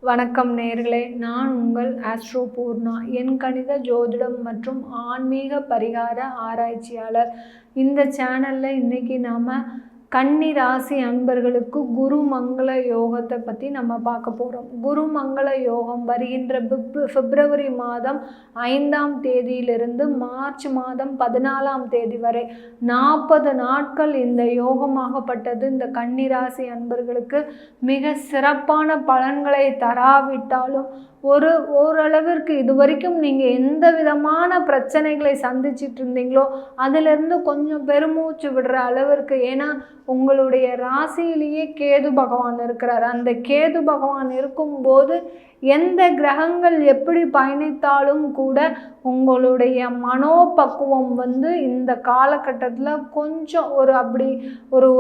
வணக்கம் நேயர்களே, நான் உங்கள் ஆஸ்ட்ரோ பூர்ணா. என் கணித ஜோதிடம் மற்றும் ஆன்மீக பரிகார ஆராய்ச்சியாளர். இந்த சேனலில் இன்றைக்கி நாம் கன்னி ராசி அன்பர்களுக்கு குரு மங்கள யோகத்தை பற்றி நம்ம பார்க்க போகிறோம். குரு மங்கள யோகம் வருகின்ற பிப்ரவரி மாதம் 5ஆம் தேதியிலிருந்து மார்ச் மாதம் 14ஆம் தேதி வரை 40 நாட்கள் இந்த யோகமாகப்பட்டது இந்த கன்னி ராசி அன்பர்களுக்கு மிக சிறப்பான பலன்களை தராவிட்டாலும் ஓரளவிற்கு இதுவரைக்கும் நீங்கள் எந்த விதமான பிரச்சனைகளை சந்திச்சிட்டு இருந்தீங்களோ அதிலிருந்து கொஞ்சம் பெருமூச்சு விடுற அளவிற்கு, ஏன்னா உங்களுடைய ராசியிலேயே கேது பகவான் இருக்கிறார். அந்த கேது பகவான் இருக்கும்போது எந்த கிரகங்கள் எப்படி பயணித்தாலும் கூட உங்களுடைய மனோபக்குவம் இந்த காலகட்டத்தில் கொஞ்சம்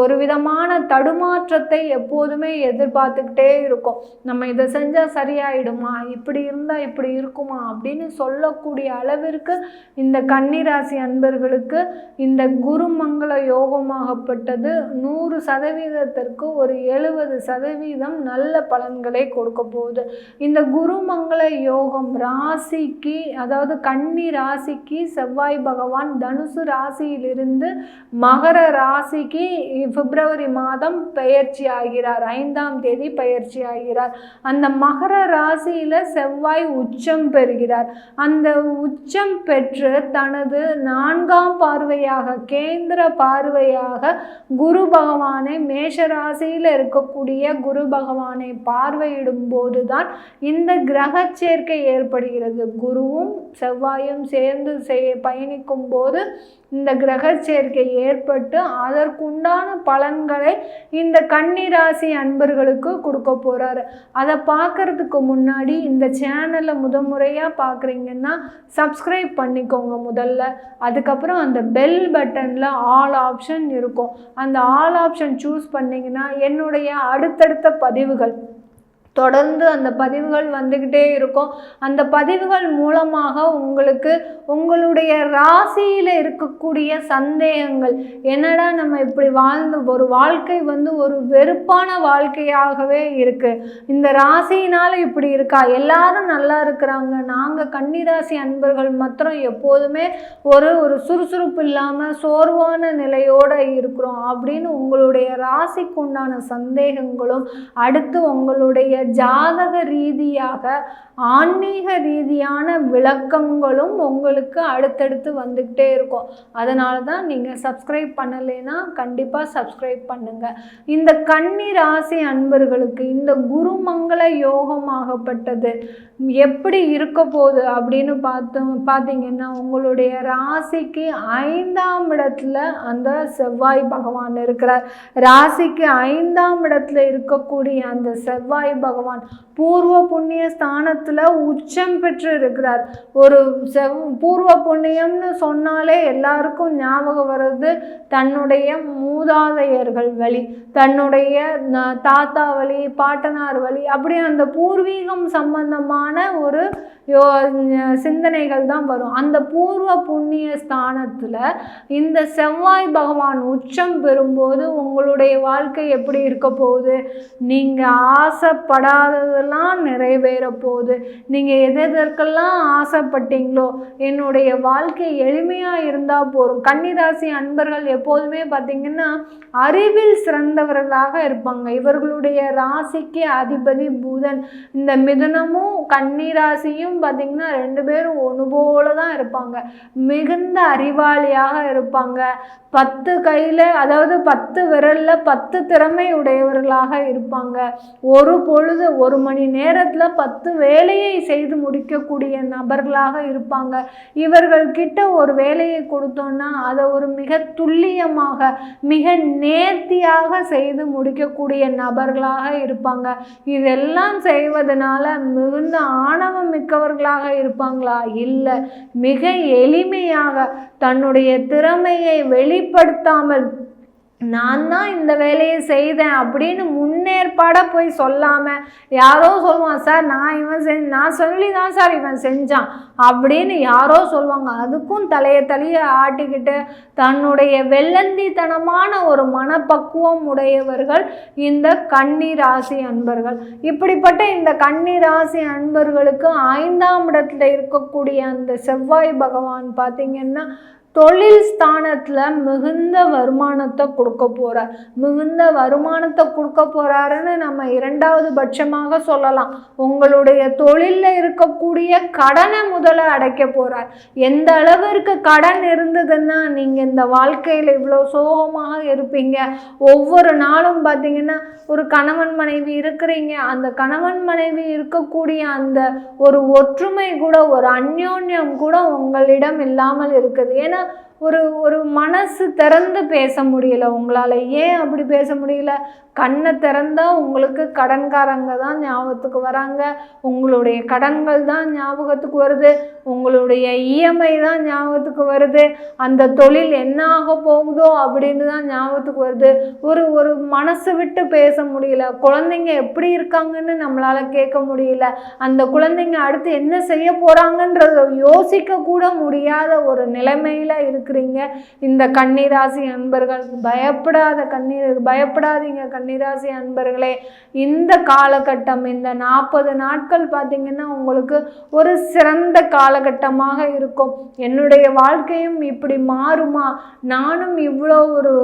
ஒரு விதமான தடுமாற்றத்தை எப்போதுமே எதிர்பார்த்துக்கிட்டே இருக்கும். நம்ம இதை செஞ்சால் சரியாயிடுமா, இப்படி இருந்தால் இப்படி இருக்குமா அப்படின்னு சொல்லக்கூடிய அளவிற்கு இந்த கன்னிராசி அன்பர்களுக்கு இந்த குருமங்கள யோகமாகப்பட்டது 100% ஒரு 70% நல்ல பலன்களை கொடுக்க போகுது. இந்த குருமங்கள யோகம் ராசிக்கு, அதாவது கன்னி ராசிக்கு செவ்வாய் பகவான் தனுசு ராசியிலிருந்து மகர ராசிக்கு பிப்ரவரி மாதம் பயிற்சி ஆகிறார். 5ஆம் தேதி பயிற்சி ஆகிறார். அந்த மகர ராசியில செவ்வாய் உச்சம் பெறுகிறார். அந்த உச்சம் பெற்று தனது 4ஆம் பார்வையாக, கேந்திர பார்வையாக குரு பகவானை, மேஷ ராசியில் இருக்கக்கூடிய குரு பகவானை பார்வையிடும் போதுதான் இந்த கிரக சேர்க்கை ஏற்படுகிறது. குருவும் செவ்வாயும் சேர்ந்து பயணிக்கும் போது இந்த கிரக சேர்க்கை ஏற்பட்டு அதற்குண்டான பலன்களை இந்த கன்னிராசி அன்பர்களுக்கு கொடுக்க போறாரு. அதை பார்க்கறதுக்கு முன்னாடி இந்த சேனலை முதன்முறையாக பார்க்குறீங்கன்னா சப்ஸ்கிரைப் பண்ணிக்கோங்க முதல்ல. அதுக்கப்புறம் அந்த பெல் பட்டனில் ஆல் ஆப்ஷன் இருக்கும். அந்த ஆல் ஆப்ஷன் சூஸ் பண்ணிங்கன்னா என்னுடைய அடுத்தடுத்த பதிவுகள் தொடர்ந்து அந்த பதிவுகள் வந்துக்கிட்டே இருக்கும். அந்த பதிவுகள் மூலமாக உங்களுக்கு உங்களுடைய ராசியில் இருக்கக்கூடிய சந்தேகங்கள், என்னடா நம்ம இப்படி வாழ்ந்து ஒரு வாழ்க்கை ஒரு வெறுப்பான வாழ்க்கையாகவே இருக்குது, இந்த ராசியினால் இப்படி இருக்கா, எல்லாரும் நல்லா இருக்கிறாங்க, நாங்கள் கன்னிராசி அன்பர்கள் மாத்திரம் எப்போதுமே ஒரு சுறுசுறுப்பு இல்லாமல் சோர்வான நிலையோடு இருக்கிறோம் அப்படின்னு உங்களுடைய ராசிக்கு உண்டான சந்தேகங்களும், அடுத்து உங்களுடைய ஜாதக ரீதியாக ஆன்மீக ரீதியான விளக்கங்களும் உங்களுக்கு அடுத்தடுத்து வந்துக்கிட்டே இருக்கும். அதனால தான் நீங்கள் சப்ஸ்கிரைப் பண்ணலைன்னா கண்டிப்பாக சப்ஸ்கிரைப் பண்ணுங்கள். இந்த கன்னி ராசி அன்பர்களுக்கு இந்த குருமங்கள யோகமாகப்பட்டது எப்படி இருக்க போகுது அப்படின்னு பார்த்தீங்கன்னா, உங்களுடைய ராசிக்கு 5ஆம் இடத்துல அந்த செவ்வாய் பகவான் இருக்கிறார். ராசிக்கு 5ஆம் இடத்துல இருக்கக்கூடிய அந்த செவ்வாய் பகவான் பூர்வ புண்ணிய ஸ்தானத்தில் உச்சம் பெற்று இருக்கிறார். ஒரு பூர்வ புண்ணியம்னு சொன்னாலே எல்லாருக்கும் ஞாபகம் வர்றது தன்னுடைய மூதாதையர்கள் வழி, தன்னுடைய தாத்தா வழி, பாட்டனார் வழி, அப்படி அந்த பூர்வீகம் சம்பந்தமான ஒரு சிந்தனைகள் தான் வரும். அந்த பூர்வ புண்ணிய ஸ்தானத்தில் இந்த செவ்வாய் பகவான் உச்சம் பெறும்போது உங்களுடைய வாழ்க்கை எப்படி இருக்க போகுது, நீங்கள் ஆசைப்படாததெல்லாம் நிறைவேற போகுது. நீங்கள் எதற்கெல்லாம் ஆசைப்பட்டீங்களோ, என்னுடைய வாழ்க்கை எளிமையாக இருந்தால் போதும். கன்னிராசி அன்பர்கள் எப்போதுமே பார்த்திங்கன்னா அறிவில் சிறந்தவர்களாக இருப்பாங்க. இவர்களுடைய ராசிக்கு அதிபதி புதன். இந்த மிதுனமும் கன்னிராசியும் பார்த்திங்கன்னா 2 பேரும் ஒன்று போல தான் இருப்பாங்க. மிகுந்த அறிவாளியாக இருப்பாங்க. 10 கையில், அதாவது 10 விரலில் 10 திறமை உடையவர்களாக இருப்பாங்க. ஒரு பொழுது 1 மணி நேரத்தில் 10 வேலையை செய்து முடிக்கக்கூடிய நபர்களாக இருப்பாங்க. இவர்கள்கிட்ட ஒரு வேலையை கொடுத்தோன்னா அதை ஒரு மிக துல்லியமாக, மிக நேர்த்தியாக செய்து முடிக்கக்கூடிய நபர்களாக இருப்பாங்க. இதெல்லாம் செய்வதனால மிகுந்த ஆணவம் மிக்கவர்களாக இருப்பாங்களா? இல்லை, மிக எளிமையாக தன்னுடைய திறமையை வெளிப்படுத்தாமல் நான் தான் இந்த வேலையை செய்தேன் அப்படின்னு முன்னேற்பாடாக போய் சொல்லாமல் யாரோ சொல்லுவான், சார் நான் சொல்லி தான் சார் இவன் செஞ்சான் அப்படின்னு யாரோ சொல்லுவாங்க. அதுக்கும் தலையை ஆட்டிக்கிட்டு தன்னுடைய வெள்ளந்தித்தனமான ஒரு மனப்பக்குவம் உடையவர்கள் இந்த கன்னி ராசி அன்பர்கள். இப்படிப்பட்ட இந்த கன்னி ராசி அன்பர்களுக்கு 5ஆம் இடத்துல இருக்கக்கூடிய அந்த செவ்வாய் பகவான் பார்த்திங்கன்னா தொழில் ஸ்தானத்தில் மிகுந்த வருமானத்தை கொடுக்க போகிறார். மிகுந்த வருமானத்தை கொடுக்க போகிறாருன்னு நம்ம 2வது பட்சமாக சொல்லலாம். உங்களுடைய தொழிலில் இருக்கக்கூடிய கடனை முதல்ல அடைக்க போகிறார். எந்த அளவிற்கு கடன் இருந்ததுன்னா நீங்கள் இந்த வாழ்க்கையில் இவ்வளோ சோகமாக இருப்பீங்க. ஒவ்வொரு நாளும் பார்த்திங்கன்னா ஒரு கணவன் மனைவி இருக்கிறீங்க, அந்த கணவன் மனைவி இருக்கக்கூடிய அந்த ஒரு ஒற்றுமை கூட, ஒரு அந்யோன்யம் கூட உங்களிடம் இல்லாமல் இருக்குது. ஏன்னா ஒரு மனசு திறந்து பேச முடியல உங்களால். ஏன் அப்படி பேச முடியல? கண்ணை திறந்தால் உங்களுக்கு கடன்காரங்க தான் ஞாபகத்துக்கு வராங்க, உங்களுடைய கடன்கள் தான் ஞாபகத்துக்கு வருது, உங்களுடைய இஎம்ஐ தான் ஞாபகத்துக்கு வருது, அந்த தொழில் என்ன ஆக போகுதோ அப்படின்னு தான் ஞாபகத்துக்கு வருது. ஒரு மனசு விட்டு பேச முடியல. குழந்தைங்க எப்படி இருக்காங்கன்னு நம்மளால் கேட்க முடியல. அந்த குழந்தைங்க அடுத்து என்ன செய்ய போகிறாங்கன்றத யோசிக்க கூட முடியாத ஒரு நிலைமையில் இருக்கிறீங்க இந்த கன்னிராசி அன்பர்கள். பயப்படாதீங்க கன்னிராசி அன்பர்களே. இந்த காலகட்டம், இந்த 40 நாட்கள் பார்த்திங்கன்னா உங்களுக்கு ஒரு சிறந்த காலகட்டமாக இருக்கும். என்னுடைய வாழ்க்கையும் இப்படி மாறுமா, நானும் இவ்வளோ ஒரு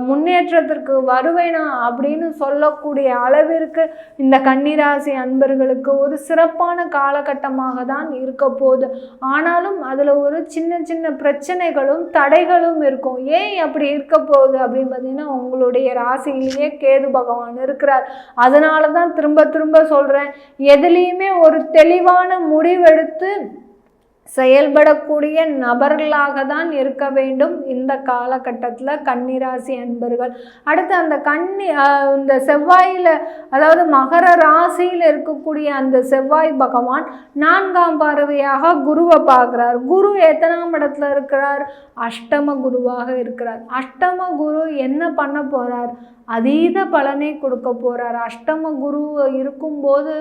முன்னேற்றத்திற்கு வருவேனா அப்படின்னு சொல்லக்கூடிய அளவிற்கு இந்த கன்னிராசி அன்பர்களுக்கு ஒரு சிறப்பான காலகட்டமாக தான் இருக்க போகுது. ஆனாலும் அதில் ஒரு சின்ன சின்ன பிரச்சனைகளும் தடைகளும் இருக்கும். ஏன் அப்படி இருக்க போகுது அப்படின்னு பார்த்தீங்கன்னா உங்களுடைய ராசியிலேயே கேது பகவான் இருக்கிறார். அதனால தான் திரும்ப சொல்கிறேன், எதுலேயுமே ஒரு தெளிவான முடிவெடுத்து செயல்படக்கூடிய நபர்களாக தான் இருக்க வேண்டும் இந்த காலகட்டத்தில் கன்னிராசி அன்பர்கள். அடுத்து அந்த இந்த செவ்வாயில், அதாவது மகர ராசியில் இருக்கக்கூடிய அந்த செவ்வாய் பகவான் 4ஆம் பார்வையாக குருவை பார்க்குறார். குரு எத்தனாம் இடத்துல இருக்கிறார்? அஷ்டம குருவாக இருக்கிறார். அஷ்டம குரு என்ன பண்ண போகிறார்? அதீத பலனை கொடுக்க போகிறார். அஷ்டம குரு இருக்கும்போது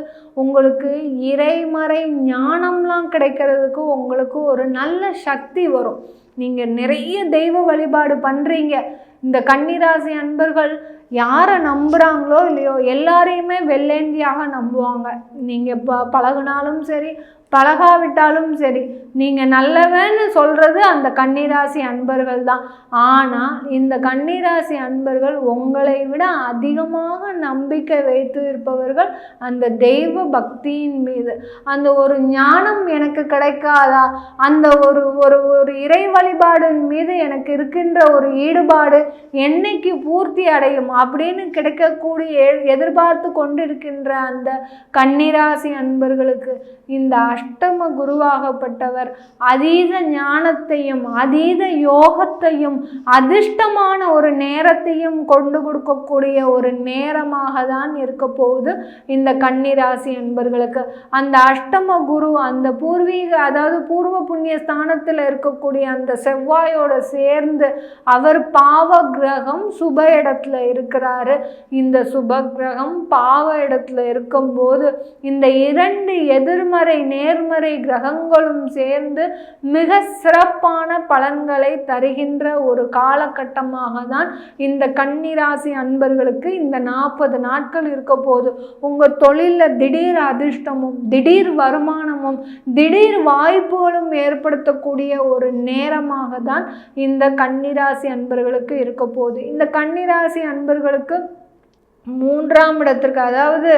உங்களுக்கு இறைமறை ஞானம்லாம் கிடைக்கிறதுக்கு உங்களுக்கு ஒரு நல்ல சக்தி வரும். நீங்கள் நிறைய தெய்வ வழிபாடு பண்ணுறீங்க. இந்த கன்னிராசி அன்பர்கள் யாரை நம்புகிறாங்களோ இல்லையோ எல்லாரையுமே வெள்ளேந்தியாக நம்புவாங்க. நீங்கள் பழகுனாலும் சரி பழகாவிட்டாலும் சரி, நீங்கள் நல்லவன்னு சொல்கிறது அந்த கன்னிராசி அன்பர்கள் தான். ஆனால் இந்த கன்னிராசி அன்பர்கள் உங்களை விட அதிகமாக நம்பிக்கை வைத்து இருப்பவர்கள் அந்த தெய்வ பக்தியின் மீது. அந்த ஒரு ஞானம் எனக்கு கிடைக்காதா, அந்த ஒரு இறை வழிபாடின் மீது எனக்கு இருக்கின்ற ஒரு ஈடுபாடு என்னைக்கு பூர்த்தி அடையும் அப்படின்னு கிடைக்கக்கூடிய எதிர்பார்த்து கொண்டிருக்கின்ற அந்த கன்னிராசி அன்பர்களுக்கு இந்த அஷ்டம குருவாகப்பட்டவர் அதீத ஞானத்தையும் அதீத யோகத்தையும் அதிர்ஷ்டமான ஒரு நேரத்தையும் கொண்டு கொடுக்கக்கூடிய ஒரு நேரமாக தான் இருக்க போகுது இந்த கன்னிராசி அன்பர்களுக்கு. அந்த அஷ்டம குரு அந்த அதாவது பூர்வ புண்ணிய ஸ்தானத்தில் இருக்கக்கூடிய அந்த செவ்வாயோட சேர்ந்து அவர் பாவ கிரகம் சுப இடத்துல இருக்கிறாரு. இந்த சுப கிரகம் பாவ இடத்துல இருக்கும்போது இந்த 2 எதிர்மறை நேர்மறை கிரகங்களும் சேர்ந்து மிக சிறப்பான பலன்களை தருகின்ற ஒரு காலகட்டமாக தான் இந்த கன்னிராசி அன்பர்களுக்கு இந்த 40 நாட்கள் இருக்க போகுது. உங்கள் தொழிலில் திடீர் அதிர்ஷ்டமும் திடீர் வருமானமும் திடீர் வாய்ப்புகளும் ஏற்படுத்தக்கூடிய ஒரு நேரமாக தான் இந்த கன்னிராசி அன்பர்களுக்கு இருக்க போகுது. இந்த கன்னிராசி அன்பர்களுக்கு 3ஆம் இடத்திற்கு, அதாவது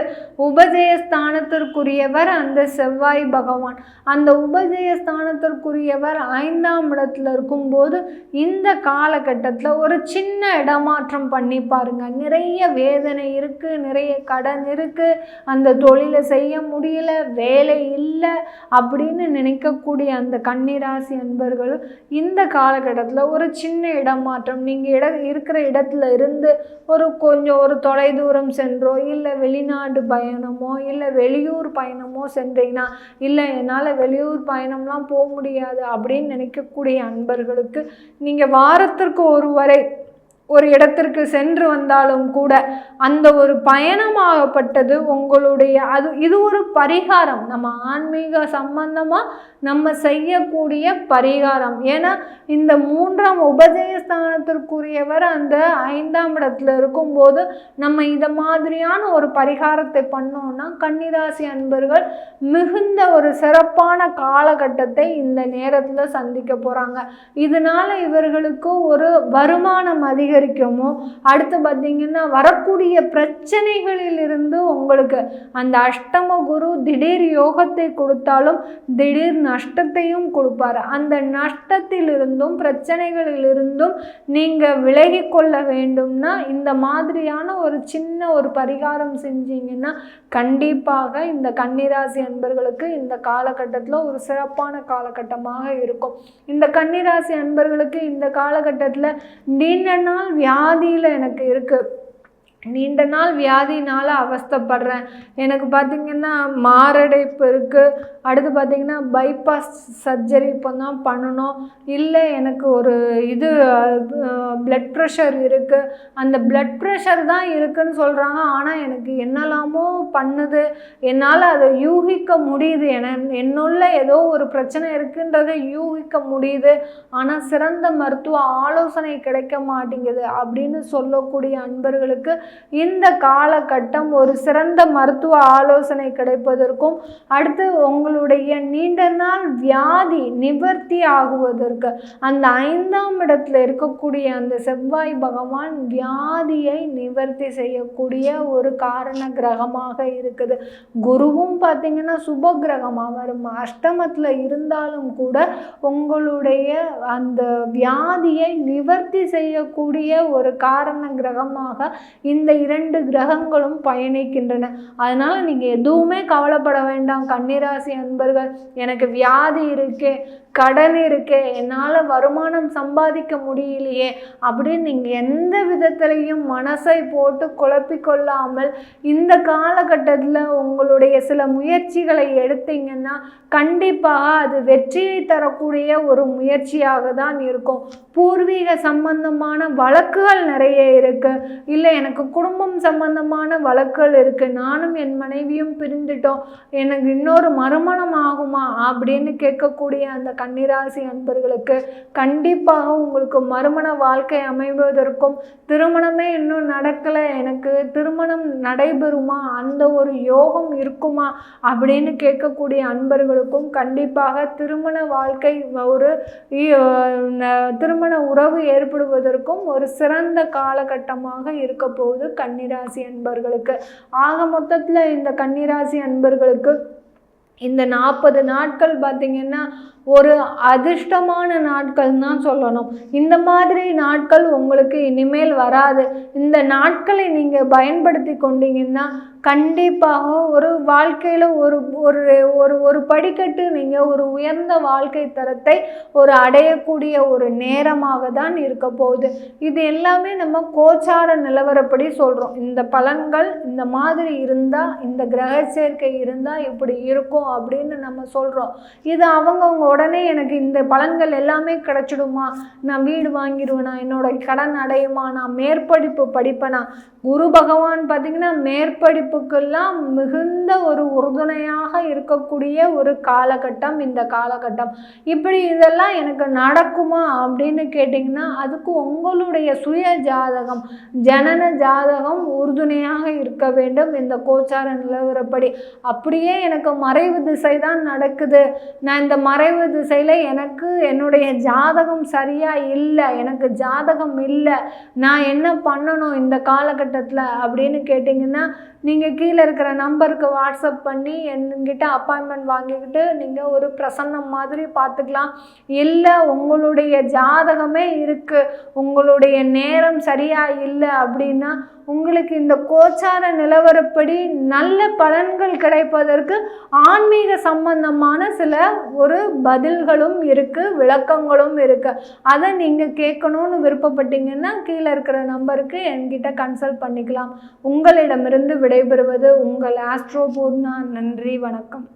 உபஜயஸ்தானத்திற்குரியவர் அந்த செவ்வாய் பகவான். அந்த உபஜயஸ்தானத்திற்குரியவர் 5ஆம் இடத்துல இருக்கும்போது இந்த காலகட்டத்தில் ஒரு சின்ன இடமாற்றம் பண்ணி பாருங்க. நிறைய வேதனை இருக்குது, நிறைய கடன் இருக்குது, அந்த தொழிலை செய்ய முடியல, வேலை இல்லை அப்படின்னு நினைக்கக்கூடிய அந்த கன்னிராசி அன்பர்கள் இந்த காலகட்டத்தில் ஒரு சின்ன இடமாற்றம், நீங்கள் இருக்கிற இடத்துல இருந்து ஒரு தொலைதூரம் சென்றோ இல்லை வெளிநாடு பயணமோ இல்லை வெளியூர் பயணமோ சென்றீங்கன்னா, இல்லை என்னால் வெளியூர் பயணம்லாம் போக முடியாது அப்படின்னு நினைக்கக்கூடிய அன்பர்களுக்கு நீங்கள் வாரத்திற்கு ஒரு முறை ஒரு இடத்திற்கு சென்று வந்தாலும் கூட அந்த ஒரு பயணமாகப்பட்டது உங்களுடைய இது ஒரு பரிகாரம், நம்ம ஆன்மீக சம்பந்தமாக நம்ம செய்யக்கூடிய பரிகாரம். ஏன்னா இந்த 3ஆம் உபஜயஸ்தானத்திற்குரியவர் அந்த 5ஆம் இடத்துல இருக்கும்போது நம்ம இதை மாதிரியான ஒரு பரிகாரத்தை பண்ணோம்னா கன்னிராசி அன்பர்கள் மிகுந்த ஒரு சிறப்பான காலகட்டத்தை இந்த நேரத்தில் சந்திக்க போகிறாங்க. இதனால இவர்களுக்கு ஒரு வருமானம் அதிகரிக்குமோ, அடுத்து பார்த்தீங்கன்னா வரக்கூடிய பிரச்சனைகளிலிருந்து உங்களுக்கு அந்த அஷ்டம குரு திடீர் யோகத்தை கொடுத்தாலும் திடீர் நஷ்டத்தையும் கொடுப்பார். அந்த நஷ்டத்திலிருந்தும் பிரச்சனைகளிலிருந்தும் நீங்கள் விலகி கொள்ள வேண்டும்னா இந்த மாதிரியான ஒரு சின்ன ஒரு பரிகாரம் செஞ்சீங்கன்னா கண்டிப்பாக இந்த கன்னிராசி அன்பர்களுக்கு இந்த காலகட்டத்தில் ஒரு சிறப்பான காலகட்டமாக இருக்கும். இந்த கன்னிராசி அன்பர்களுக்கு இந்த காலகட்டத்தில் நீண்ட நாள் வியாதியில் எனக்கு இருக்குது, நீண்ட நாள் வியாதினால் அவஸ்தைப்படுறேன், எனக்கு பார்த்திங்கன்னா மாரடைப்பு இருக்குது, அடுத்து பார்த்திங்கன்னா பைபாஸ் சர்ஜரி இப்போ தான் பண்ணணும், இல்லை எனக்கு ஒரு பிளட் ப்ரெஷர் இருக்குது, அந்த பிளட் ப்ரெஷர் தான் இருக்குதுன்னு சொல்கிறாங்க, ஆனால் எனக்கு என்னெல்லாமோ பண்ணுது, என்னால் அதை யூகிக்க முடியுது, என்னுள்ள ஏதோ ஒரு பிரச்சனை இருக்குன்றதை யூகிக்க முடியுது, ஆனால் சிறந்த மருத்துவ ஆலோசனை கிடைக்க மாட்டேங்குது அப்படின்னு சொல்லக்கூடிய அன்பர்களுக்கு இந்த காலகட்டம் ஒரு சிறந்த மருத்துவ ஆலோசனை கிடைப்பதற்கும், அடுத்து உங்களுடைய நீண்ட நாள் வியாதி நிவர்த்தி ஆகுவதற்கு அந்த 5ஆம் இடத்துல இருக்கக்கூடிய அந்த செவ்வாய் பகவான் வியாதியை நிவர்த்தி செய்யக்கூடிய ஒரு காரண கிரகமாக இருக்குது. குருவும் பார்த்தீங்கன்னா சுப கிரகமாக வரும், அஷ்டமத்தில் இருந்தாலும் கூட உங்களுடைய அந்த வியாதியை நிவர்த்தி செய்யக்கூடிய ஒரு காரண கிரகமாக இந்த 2 கிரகங்களும் பயணிக்கின்றன. அதனால் நீங்கள் எதுவுமே கவலைப்பட வேண்டாம் கன்னிராசி அன்பர்கள். எனக்கு வியாதி இருக்கே, கடன் இருக்கே, என்னால் வருமானம் சம்பாதிக்க முடியலையே அப்படின்னு நீங்கள் எந்த விதத்திலையும் மனசை போட்டு குழப்பிக்கொள்ளாமல் இந்த காலகட்டத்தில் உங்களுடைய சில முயற்சிகளை எடுத்தீங்கன்னா கண்டிப்பாக அது வெற்றியை தரக்கூடிய ஒரு முயற்சியாக தான் இருக்கும். பூர்வீக சம்பந்தமான வழக்குகள் நிறைய இருக்குது, இல்லை எனக்கு குடும்பம் சம்பந்தமான வழக்குகள் இருக்குது, நானும் என் மனைவியும் பிரிந்துட்டோம், எனக்கு இன்னொரு மறுமணம் ஆகுமா அப்படின்னு கேட்கக்கூடிய அந்த கன்னிராசி அன்பர்களுக்கு கண்டிப்பாக உங்களுக்கு மறுமண வாழ்க்கை அமைவதற்கும், திருமணமே இன்னும் நடக்கலை, எனக்கு திருமணம் நடைபெறுமா, அந்த ஒரு யோகம் இருக்குமா அப்படின்னு கேட்கக்கூடிய அன்பர்களுக்கும் கண்டிப்பாக திருமண வாழ்க்கை ஒரு திருமண உறவு ஏற்படுவதற்கும் ஒரு சிறந்த காலகட்டமாக இருக்க போகுது கன்னிராசி அன்பர்களுக்கு. ஆக மொத்தத்தில் இந்த கன்னிராசி அன்பர்களுக்கு இந்த 40 நாட்கள் பார்த்திங்கன்னா ஒரு அதிர்ஷ்டமான நாட்கள் தான் சொல்லணும். இந்த மாதிரி நாட்கள் உங்களுக்கு இனிமேல் வராது. இந்த நாட்களை நீங்கள் பயன்படுத்தி கொண்டீங்கன்னா கண்டிப்பாக ஒரு வாழ்க்கையில் ஒரு படிக்கட்டு நீங்கள் ஒரு உயர்ந்த வாழ்க்கை தரத்தை அடையக்கூடிய ஒரு நேரமாக தான் இருக்க போகுது. இது எல்லாமே நம்ம கோச்சார நிலவரப்படி சொல்கிறோம். இந்த பலன்கள் இந்த மாதிரி இருந்தால், இந்த கிரக சேர்க்கை இருந்தால் இப்படி இருக்கும் அப்படின்னு நம்ம சொல்கிறோம். இது அவங்கவுங்க உடனே எனக்கு இந்த பலன்கள் எல்லாமே கிடைச்சிடுமா, நான் வீடு வாங்கிடுவேனா, என்னோட கடன் அடையுமா, நான் மேற்படிப்பு படிப்பேனா, குரு பகவான் பார்த்திங்கன்னா மேற்படிப்புக்கெல்லாம் மிகுந்த ஒரு உறுதுணையாக இருக்கக்கூடிய ஒரு காலகட்டம் இந்த காலகட்டம். இப்படி இதெல்லாம் எனக்கு நடக்குமா அப்படின்னு கேட்டிங்கன்னா அதுக்கு உங்களுடைய சுய ஜாதகம், ஜனன ஜாதகம் உறுதுணையாக இருக்க வேண்டும். இந்த கோச்சார நிலவரப்படி அப்படியே எனக்கு மறைவு திசை தான் நடக்குது, நான் இந்த மறைவு திசையில் எனக்கு என்னுடைய ஜாதகம் சரியாக இல்லை, எனக்கு ஜாதகம் இல்லை, நான் என்ன பண்ணணும் இந்த காலகட்டத்தில் அப்படின்னு கேட்டிங்கன்னா நீங்கள் கீழே இருக்கிற நம்பருக்கு வாட்ஸ்அப் பண்ணி என்கிட்ட அப்பாயின்மெண்ட் வாங்கிக்கிட்டு நீங்கள் ஒரு பிரசன்னம் மாதிரி பார்த்துக்கலாம். இல்லை உங்களுடைய ஜாதகமே இருக்குது, உங்களுடைய நேரம் சரியாக இல்லை அப்படின்னா உங்களுக்கு இந்த கோச்சார நிலவரப்படி நல்ல பலன்கள் கிடைப்பதற்கு ஆன்மீக சம்பந்தமான சில ஒரு பதில்களும் இருக்குது, விளக்கங்களும் இருக்குது. அதை நீங்கள் கேட்கணும்னு விருப்பப்பட்டீங்கன்னா கீழே இருக்கிற நம்பருக்கு என்கிட்ட கன்சல்ட் பண்ணிக்கலாம். உங்களிடமிருந்து விடைபெறுவது உங்கள் ஆஸ்ட்ரோ பூர்ணா. நன்றி, வணக்கம்.